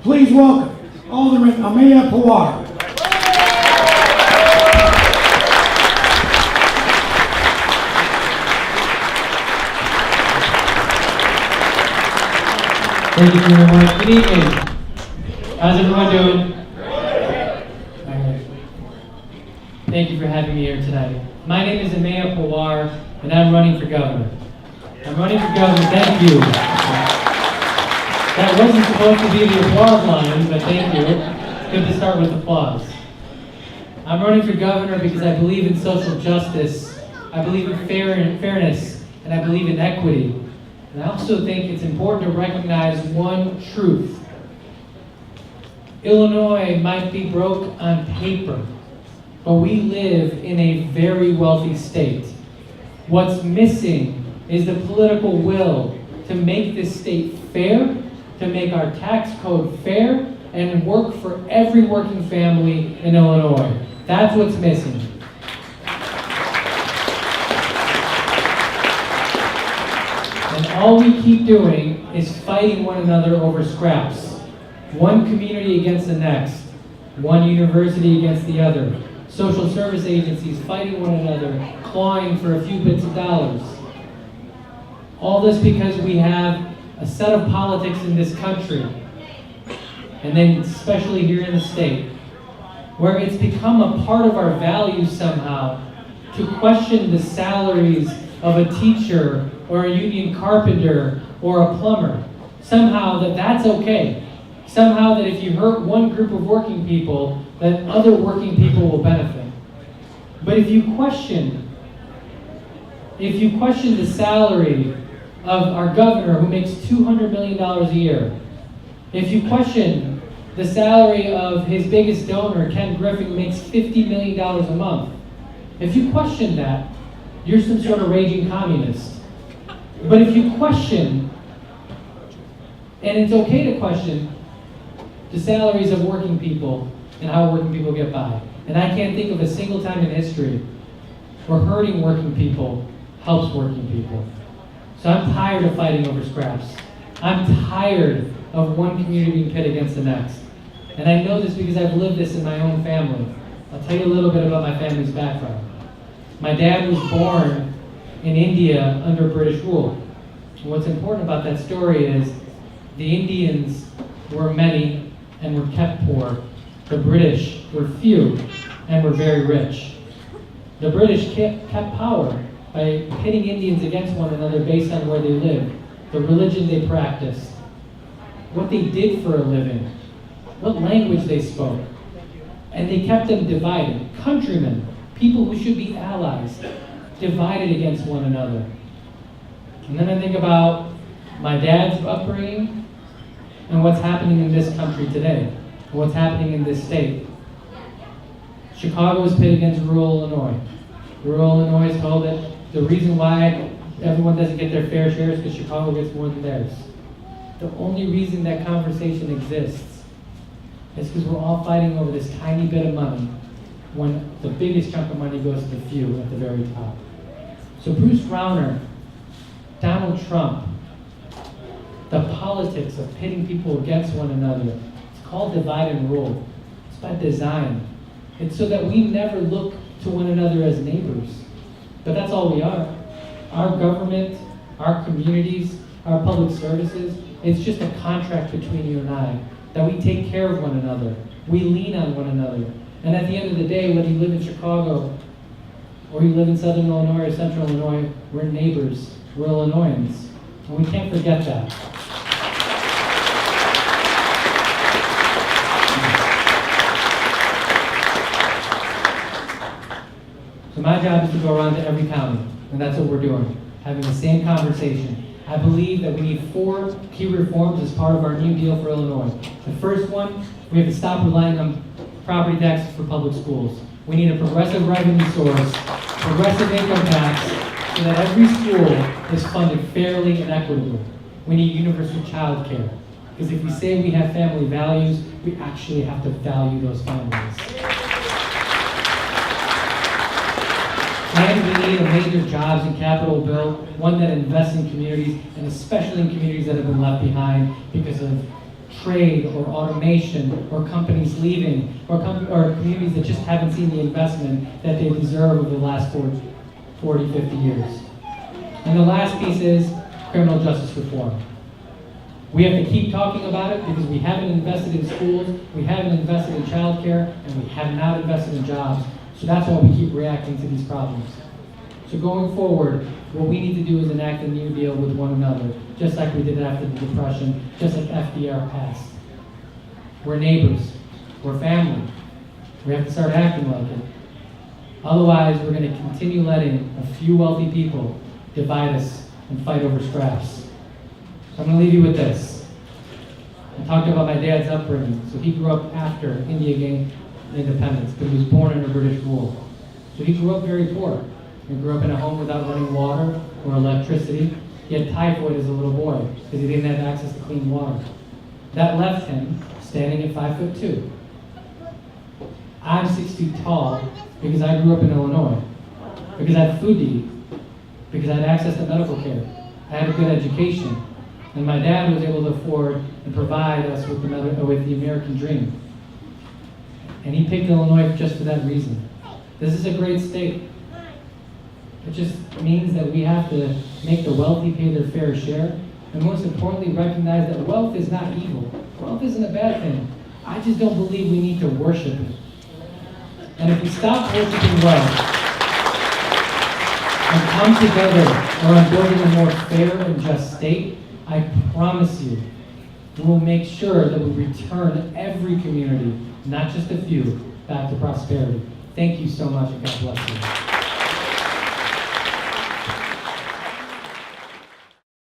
Please welcome Alderman Ameya Pawar. Thank you very much. Good evening. How's everyone doing? All right. Thank you for having me here tonight. My name is Ameya Pawar, and I'm running for governor. I'm running for governor. Thank you. That wasn't supposed to be the applause line, but thank you. It's good to start with applause. I'm running for governor because I believe in social justice, I believe in fairness, and I believe in equity. And I also think it's important to recognize one truth. Illinois might be broke on paper, but we live in a very wealthy state. What's missing is the political will to make this state fair, to make our tax code fair, and work for every working family in Illinois. That's what's missing. And all we keep doing is fighting one another over scraps. One community against the next. One university against the other. Social service agencies fighting one another, clawing for a few bits of dollars. All this because we have a set of politics in this country, and then especially here in the state, where it's become a part of our values somehow to question the salaries of a teacher or a union carpenter or a plumber. Somehow that's okay. Somehow that if you hurt one group of working people, that other working people will benefit. But if you question the salary of our governor who makes $200 million a year, if you question the salary of his biggest donor, Ken Griffin, who makes $50 million a month, if you question that, you're some sort of raging communist. But if you question, and it's okay to question, the salaries of working people and how working people get by. And I can't think of a single time in history where hurting working people helps working people. So I'm tired of fighting over scraps. I'm tired of one community being pit against the next. And I know this because I've lived this in my own family. I'll tell you a little bit about my family's background. My dad was born in India under British rule. And what's important about that story is the Indians were many and were kept poor. The British were few and were very rich. The British kept power by pitting Indians against one another based on where they lived, the religion they practiced, what they did for a living, what language they spoke. And they kept them divided. Countrymen, people who should be allies, divided against one another. And then I think about my dad's upbringing and what's happening in this country today, and what's happening in this state. Chicago is pitted against rural Illinois. Rural Illinois is told that the reason why everyone doesn't get their fair share is because Chicago gets more than theirs. The only reason that conversation exists is because we're all fighting over this tiny bit of money when the biggest chunk of money goes to the few at the very top. So Bruce Rauner, Donald Trump, the politics of pitting people against one another, it's called divide and rule. It's by design. It's so that we never look to one another as neighbors. But that's all we are. Our government, our communities, our public services, it's just a contract between you and I, that we take care of one another. We lean on one another. And at the end of the day, whether you live in Chicago or you live in Southern Illinois or Central Illinois, we're neighbors. We're Illinoisans. And we can't forget that. So my job is to go around to every county, and that's what we're doing, having the same conversation. I believe that we need 4 key reforms as part of our new deal for Illinois. The first one, we have to stop relying on property taxes for public schools. We need a progressive revenue source, progressive income tax, so that every school is funded fairly and equitably. We need universal child care, because if we say we have family values, we actually have to value those families. And we need a major jobs and capital bill, one that invests in communities, and especially in communities that have been left behind because of trade or automation or companies leaving or communities that just haven't seen the investment that they deserve over the last 40, 50 years. And the last piece is criminal justice reform. We have to keep talking about it because we haven't invested in schools, we haven't invested in childcare, and we have not invested in jobs. So that's why we keep reacting to these problems. So going forward, what we need to do is enact a new deal with one another, just like we did after the Depression, just like FDR passed. We're neighbors, we're family. We have to start acting like it. Otherwise, we're going to continue letting a few wealthy people divide us and fight over scraps. So I'm going to leave you with this. I talked about my dad's upbringing. So he grew up after India gained independence, but he was born under British rule. So he grew up very poor. He grew up in a home without running water or electricity. He had typhoid as a little boy because he didn't have access to clean water. That left him standing at 5'2". I'm 6 feet tall because I grew up in Illinois, because I had food to eat, because I had access to medical care. I had a good education, and my dad was able to afford and provide us with the American dream. And he picked Illinois just for that reason. This is a great state. It just means that we have to make the wealthy pay their fair share, and most importantly, recognize that wealth is not evil. Wealth isn't a bad thing. I just don't believe we need to worship it. And if we stop worshiping wealth and come together around building a more fair and just state, I promise you, we will make sure that we return every community, not just a few, back to prosperity. Thank you so much, and God bless you.